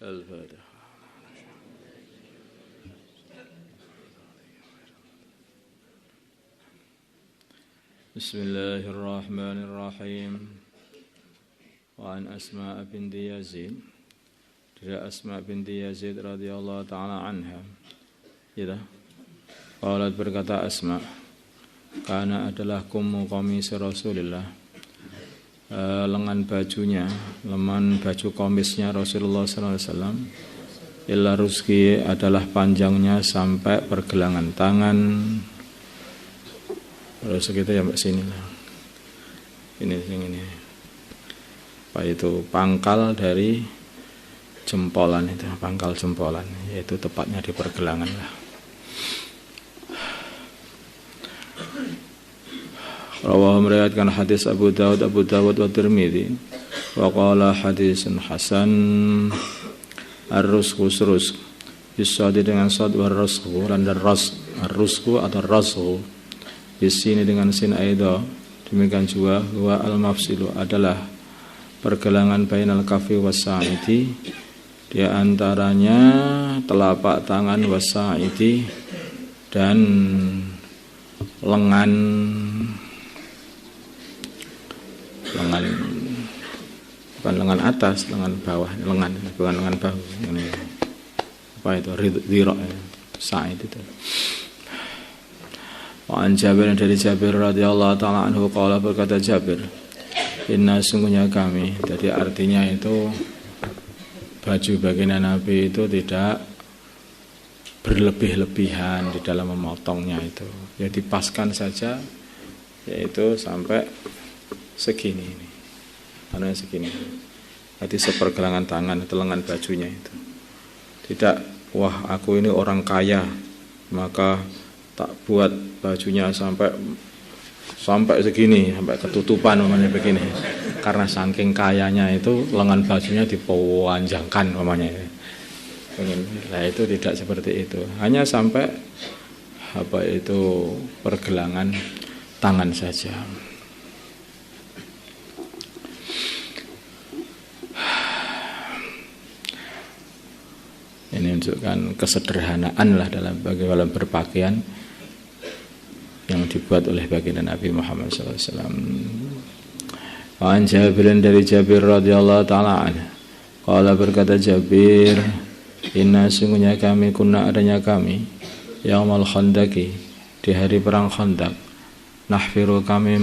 الفاتحة. بسم الله الرحمن الرحيم. وعن أسماء بنت يزيد. Dari Asma binti Yazid radhiyallahu ta'ala anha. Ya. Qalat berkata Asma, karena adalah kumu qamis Rasulullah. Lengan bajunya, lengan baju komisnya Rasulullah sallallahu alaihi wasallam. Illa ruski adalah panjangnya sampai pergelangan tangan. Terus segitu ya mbak sini lah. Ini. Apa itu pangkal dari jempolan itu, pangkal jempolan, yaitu tepatnya di pergelangan lah. Rawahu meriwayatkan hadis Abu Dawud wa Tirmidzi wa qala hadisun hasan. Ar-rusku surus bisadi dengan sad wa rasku dan ras, ar-rusku atau rasku bisini dengan sin aidha. Demikian juga wa al-mafsilu adalah pergelangan bainal kafi was-sa'idi, di antaranya telapak tangan wasa'idi dan lengan bukan lengan atas, lengan bawah, bukan lengan bahu. Ini apa itu? Dhira' sa'id itu. Wa an Jabir dari Jabir radhiyallahu ta'ala anhu qala berkata Jabir, inna sungguhnya kami, jadi artinya itu baju baginda Nabi itu tidak berlebih-lebihan di dalam memotongnya itu. Ya dipaskan saja, yaitu sampai segini ini. Karena segini. Berarti sepergelangan tangan atau lengan bajunya itu. Tidak, wah aku ini orang kaya, maka tak buat bajunya sampai segini, sampai ketutupan namanya begini. Karena saking kayanya itu lengan bajunya dipanjangkan namanya. Nah itu tidak seperti itu. Hanya sampai apa itu pergelangan tangan saja. Ini menunjukkan kesederhanaan lah dalam berpakaian yang dibuat oleh baginda Nabi Muhammad SAW. An Jabirin dari Jabir radhiyallahu ta'ala anhu. Qala berkata Jabir, inna sungguhnya kami, kunna adanya kami, yaumal khandaqi, di hari perang Khandaq, nahfiru kami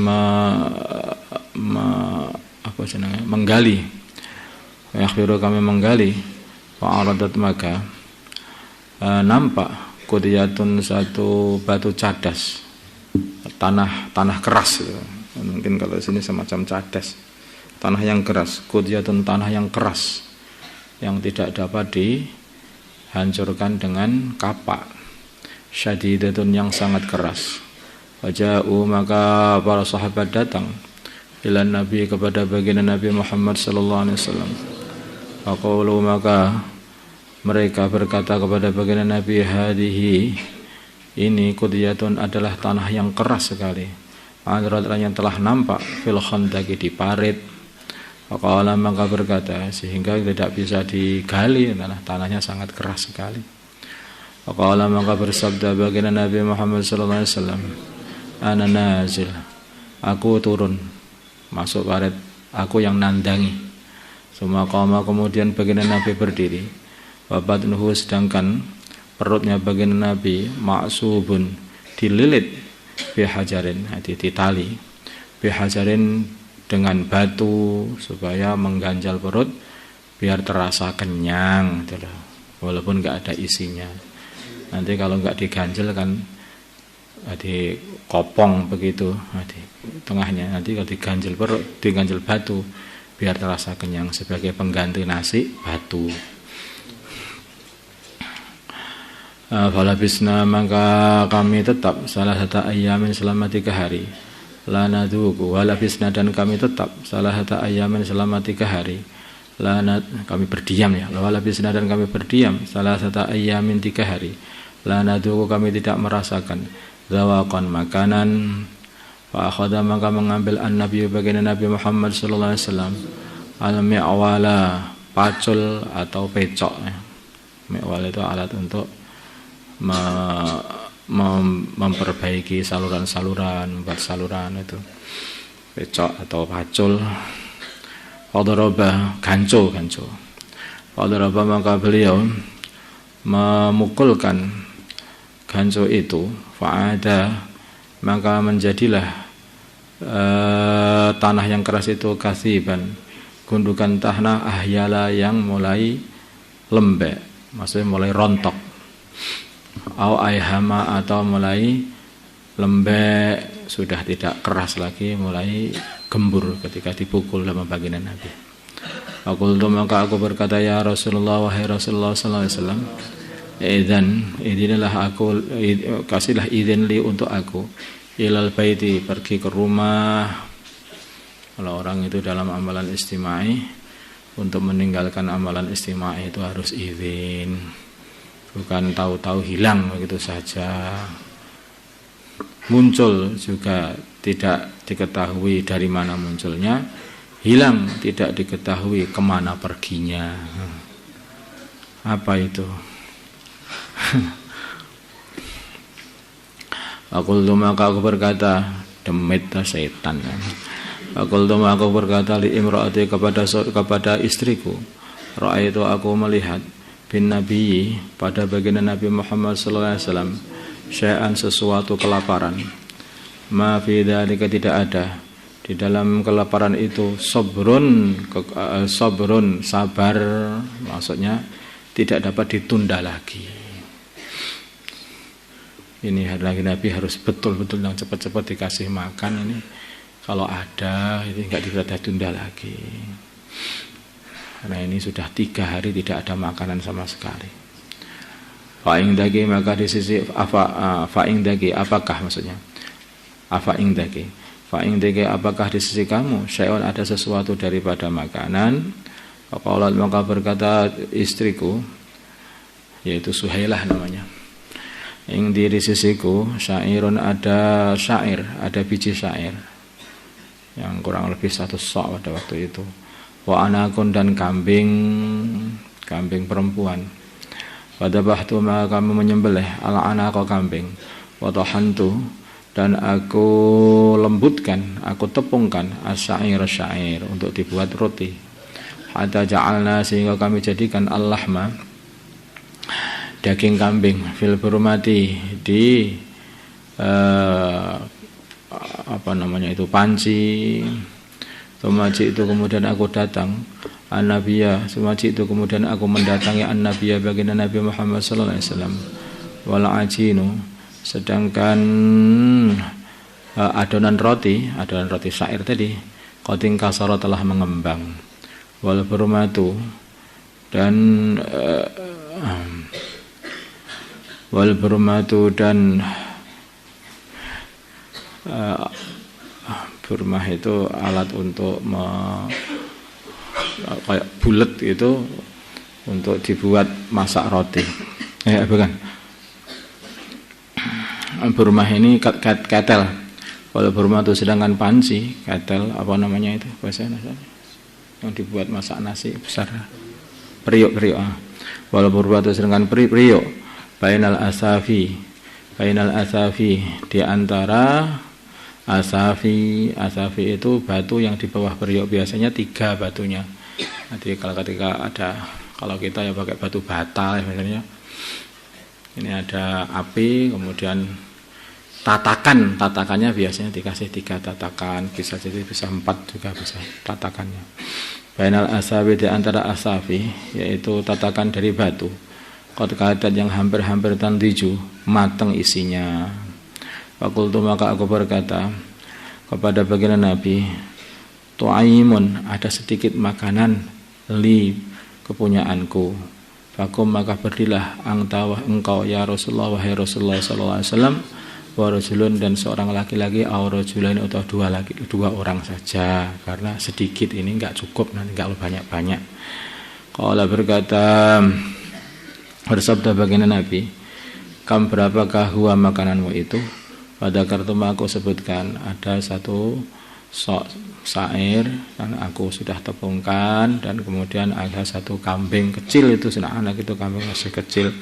menggali, nahfiru kami menggali, fa'aradat maka nampak kudiyatun satu batu cadas, tanah keras gitu. Mungkin kalau sini semacam cadas, tanah yang keras, kudiyatun tanah yang keras, yang tidak dapat dihancurkan dengan kapak, syadidatun yang sangat keras. Waja'u maka para sahabat datang ila Nabi kepada baginda Nabi Muhammad sallallahu alaihi wasallam. Faqalu maka mereka berkata kepada baginda Nabi, hadihi ini kudiyatun adalah tanah yang keras sekali. Adrat yang telah nampak fil khandaqi di parit. Faqala maka berkata sehingga tidak bisa digali, tanahnya sangat keras sekali. Faqala maka bersabda baginda Nabi Muhammad sallallahu alaihi wasallam, ana nazil, aku turun masuk parit, aku yang nandangi. Semua kaum kemudian baginda Nabi berdiri. Wa batnuhu sedangkan perutnya baginda Nabi ma'subun dililit bihajarin, ditali bihajarin dengan batu supaya mengganjal perut biar terasa kenyang gitu loh, walaupun enggak ada isinya. Nanti kalau enggak diganjel kan di kopong begitu, di tengahnya nanti kalau diganjel perut, diganjel batu biar terasa kenyang sebagai pengganti nasi batu. Falabisna maka kami tetap salah satu ayamin selama 3 hari. La naduku walabisna dan kami tetap salah satu ayamin selama 3 hari. Kami berdiam ya. Walabisna dan kami berdiam salah satu ayamin 3 hari. La naduku kami tidak merasakan zawaqan makanan. Fa akhadha maka mengambil an-nabi baginda Nabi Muhammad sallallahu alaihi wasallam al-mi'wala pacul atau pecok. Mikwal itu alat untuk memperbaiki saluran-saluran, membuat saluran itu. Pecok atau pacul. Fadaraba, ganco. Fadaraba, maka beliau memukulkan ganco itu. Fa'ada, maka menjadilah tanah yang keras itu kasiban, gundukan tanah ahyala yang mulai lembek, maksudnya mulai rontok. Au aihama, atau mulai lembek, sudah tidak keras lagi, mulai gembur ketika dipukul sama baginda Nabi. Qultu, maka aku berkata, ya Rasulullah, wahai Rasulullah sallallahu alaihi wasallam, idinilah aku, kasihlah izin li untuk aku, ilal baiti, pergi ke rumah. Kalau orang itu dalam amalan istimai, untuk meninggalkan amalan istimai itu harus izin, bukan tahu-tahu hilang begitu saja. Muncul juga tidak diketahui dari mana munculnya, hilang tidak diketahui kemana perginya. Apa itu? Aku maka aku berkata, demit setan. Aku berkata li imraati, kepada istriku, ra'aitu, aku melihat, bin Nabi, pada baginda Nabi Muhammad sallallahu alaihi wasallam, syai'an, sesuatu kelaparan. Ma fi dzalika, tidak ada di dalam kelaparan itu sabrun, sabar, maksudnya tidak dapat ditunda lagi. Ini lagi Nabi harus betul-betul yang cepat-cepat dikasih makan ini. Kalau ada, ini enggak bisa ditunda lagi. Karena ini sudah 3 hari tidak ada makanan sama sekali. Fa'ing dagi, maka di sisi fa'ing dagi, apakah maksudnya? Fa'ing dagi, apakah di sisi kamu syai'un, ada sesuatu daripada makanan? Faqalat, maka berkata istriku, yaitu Suhailah namanya, ing di sisiku syairun, ada syair, ada biji syair yang kurang lebih 1 sok pada waktu itu. Wa anakun, dan kambing perempuan. Pada bahtu, maka kami menyembelih ala anaka, kambing. Wa tahantu, dan aku lembutkan, aku tepungkan asyair untuk dibuat roti. Hatta ja'alna, sehingga kami jadikan al-lahma, daging kambing, fil burmati, di panci. Sumaji, itu kemudian aku datang, an-nabiyya, sumaji, itu kemudian aku mendatangi an-nabiyya, baginda Nabi Muhammad sallallahu alaihi wasallam. Wal ajinu, sedangkan adonan roti syair tadi, qating kasara, telah mengembang. Wal burmatu, dan burmah itu alat untuk kayak bulat itu, untuk dibuat masak roti. Bukan. Burmah ini ketel. Kalau burmah itu sedangkan panci, ketel, apa namanya itu bahasa Indonesia? Yang dibuat masak nasi besar. Periuk. Walau burmah itu sedangkan periuk. Bainal asafi, di antara asafi itu batu yang di bawah periuk, biasanya 3 batunya. Nanti kalau kita ya pakai batu bata misalnya. Ini ada api, kemudian tatakannya biasanya dikasih 3 tatakan, bisa jadi bisa 4 juga bisa tatakannya. Bainal asafi, di antara asafi, yaitu tatakan dari batu. Qad kadat, yang hampir-hampir tandiju, matang isinya. Fakultu, maka aku berkata kepada baginda Nabi, tu'aimun, ada sedikit makanan, li, kepunyaanku. Fakum, maka berdirilah engkau ya Rasulullah, wahai Rasulullah sallallahu alaihi wasallam, wa rajulun, dan seorang laki-laki, aw rajulain, atau 2 orang saja, karena sedikit ini enggak cukup, nanti enggak banyak-banyak. Qala, berkata, bersabda baginda Nabi, kam, berapakah huwa, makananmu itu? Pada kartu aku sebutkan ada 1 sok sair dan aku sudah tepungkan, dan kemudian ada satu kambing kecil, itu anak itu kambing masih kecil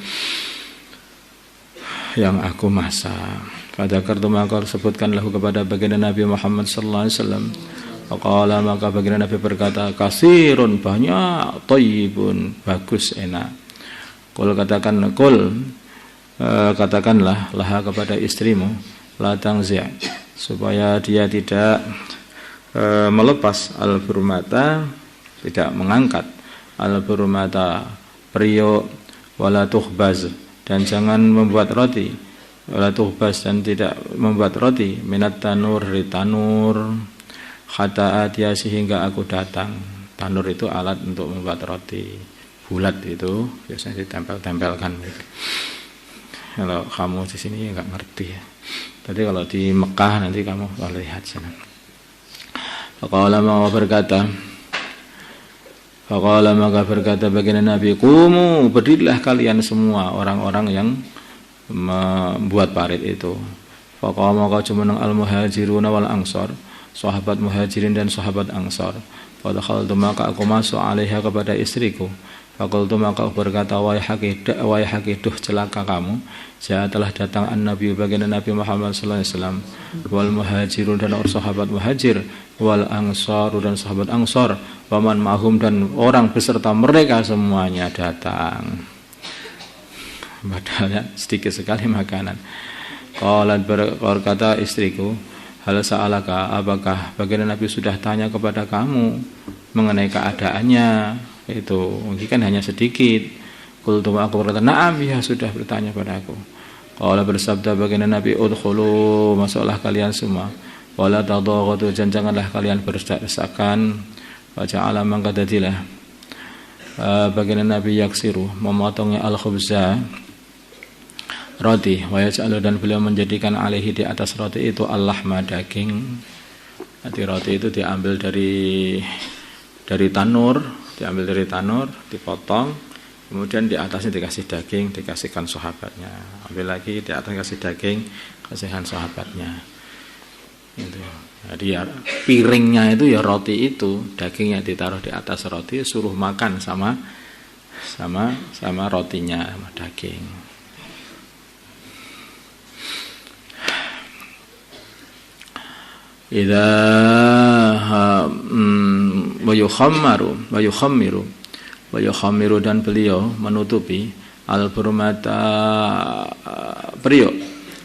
yang aku masak. Pada kartu maka sebutkan lahu kepada baginda Nabi Muhammad sallallahu alaihi wasallam. Faqala, maka baginda Nabi berkata, kasirun, banyak, thayyibun, bagus, enak. Katakanlah laha kepada istrimu, la tangzi', supaya dia tidak melepas al-burmata, tidak mengangkat al-burmata, periuk, wala tukhbaz, dan jangan membuat roti, wala tukhbaz, dan tidak membuat roti, minat tanur, dari tanur, hatta atia, sehingga aku datang. Tanur itu alat untuk membuat roti bulat, itu biasanya ditempel-tempelkan gitu. Kalau kamu di sini nggak ngerti ya. Tadi kalau di Mekah nanti kamu boleh lihat sana. Faqala maka berkata baginda Nabi, qumu, berdirilah kalian semua orang-orang yang membuat parit itu. Faqama maka jumeneng al-muhajiruna wal ansar, sahabat muhajirin dan sahabat ansar. Fadakhaltu, maka aku masuk alaiha kepada istriku. Faqultu, maka aku berkata, wahai hakiduh, celaka kamu. Saya telah datang an-nabi, baginda Nabi Muhammad sallallahu alaihi wasallam, wal muhajirun, dan sahabat muhajir, wal ansar, dan sahabat ansar, waman mahum, dan orang beserta mereka semuanya datang. Padahal sedikit sekali makanan. Qalat, berkata istriku, hal sa'alaka, apakah baginda Nabi sudah tanya kepada kamu mengenai keadaannya? Itu mungkin kan hanya sedikit. Qultu, aku berkata, na'am, ya, sudah bertanya pada aku. Qala, bersabda baginda Nabi, udkhulu, masuklah kalian semua, wala tadaghatu, janganlah kalian berdesak-desakan. Wa ja'ala, maka jadilah baginda Nabi yaksiru, memotongnya al-khubza, roti, wa yaj'alu, dan beliau menjadikan alaihi, di atas roti itu, al-lahma, daging. Nanti roti itu diambil dari tanur, dipotong, kemudian di atasnya dikasih daging, dikasihkan sahabatnya. Ambil lagi, di atas kasih daging, kasihkan sahabatnya. Itu. Jadi ya, piringnya itu ya roti itu, dagingnya ditaruh di atas roti, suruh makan sama rotinya, sama daging. Idza wa yukhammiru, dan beliau menutupi al-burmata, periuk,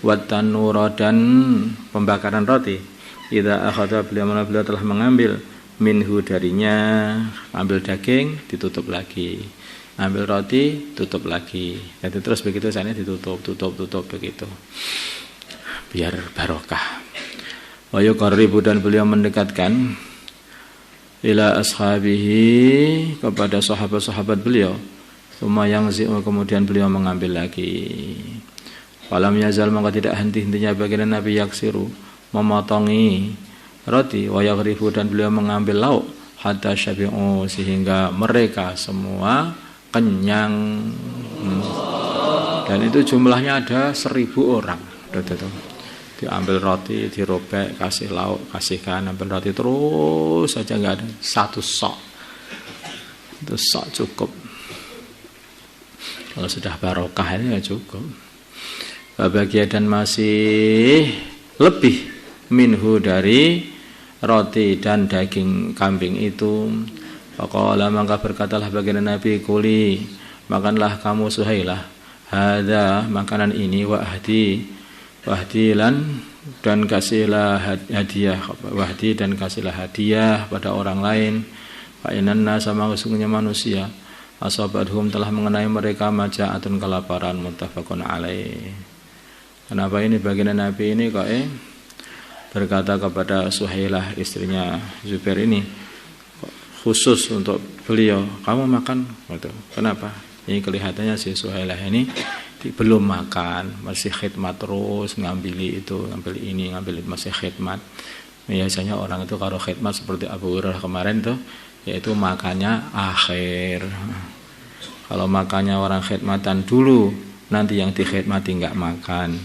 wa tanura, dan pembakaran roti. Idza akhadha, beliau telah mengambil, minhu, darinya, ambil daging, ditutup lagi, ambil roti, tutup lagi. Jadi terus begitu, sana ditutup begitu, biar barokah. Wa yuqarribu, dan beliau mendekatkan, ila ashabihi, kepada sahabat-sahabat beliau. Tsumma yangzi'u, kemudian beliau mengambil lagi. Falam yazal, maka tidak henti-hentinya baginda Nabi yaksiru, memotongi roti, wa yaghrifu, dan beliau mengambil lauk, hatta syabi'u, sehingga mereka semua kenyang. Dan itu jumlahnya ada 1000 orang. Diambil roti, dirobek, kasih lauk, kasihkan, ambil roti, terus saja, nggak ada satu sok. Itu sok cukup. Kalau sudah barokah ini ya cukup. Bahagia, dan masih lebih minhu, dari roti dan daging kambing itu. Faqala, maka berkatalah baginda Nabi, kuli, makanlah kamu Suhailah, hadza, makanan ini, wahdilan, dan kasihlah hadiah, wahdi, dan kasihlah hadiah pada orang lain. Fa inanna, sama sesungguhnya manusia, asabathum, telah mengenai mereka, maja'atun, kelaparan, muttafaqun alaih. Kenapa ini baginda Nabi ini kok berkata kepada Suhailah, istrinya Zubair ini, khusus untuk beliau, kamu makan, gitu. Kenapa? Ini kelihatannya si Suhailah ini belum makan, masih khidmat terus, ngambil ini, masih khidmat. Biasanya orang itu kalau khidmat seperti Abu Hurairah kemarin tuh, yaitu makannya akhir. Kalau makannya orang khidmatan dulu, nanti yang dikhidmati nggak makan.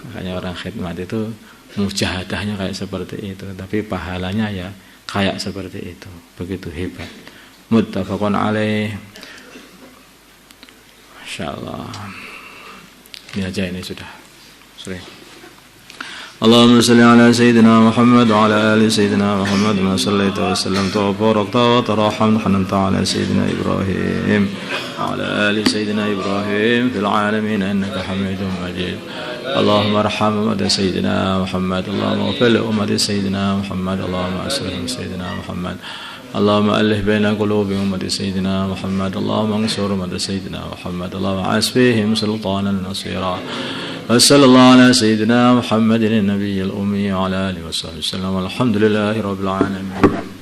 Makanya orang khidmat itu mujahadahnya kayak seperti itu, tapi pahalanya ya kayak seperti itu, begitu hebat. Muttafaqun alaih. Insyaallah. Ini aja, ini sudah sering. اللهم صل على سيدنا محمد وعلى آل سيدنا محمد ما صليت وسلمت وباركت وترحمت وحننت على سيدنا إبراهيم وعلى آل سيدنا إبراهيم في العالمين إنك حميد مجيد. اللهم ارحم أمة سيدنا محمد، اللهم اغفر لأمة سيدنا محمد، اللهم أصلح سيدنا محمد، اللهم ألف بين قلوب أمة سيدنا محمد، اللهم انصر أمة سيدنا محمد، اللهم عاش فيهم سلطانا نصيرا. وصلى الله على سيدنا محمد النبي الأمي وعلى آله وصحبه وسلم، والحمد لله رب العالمين.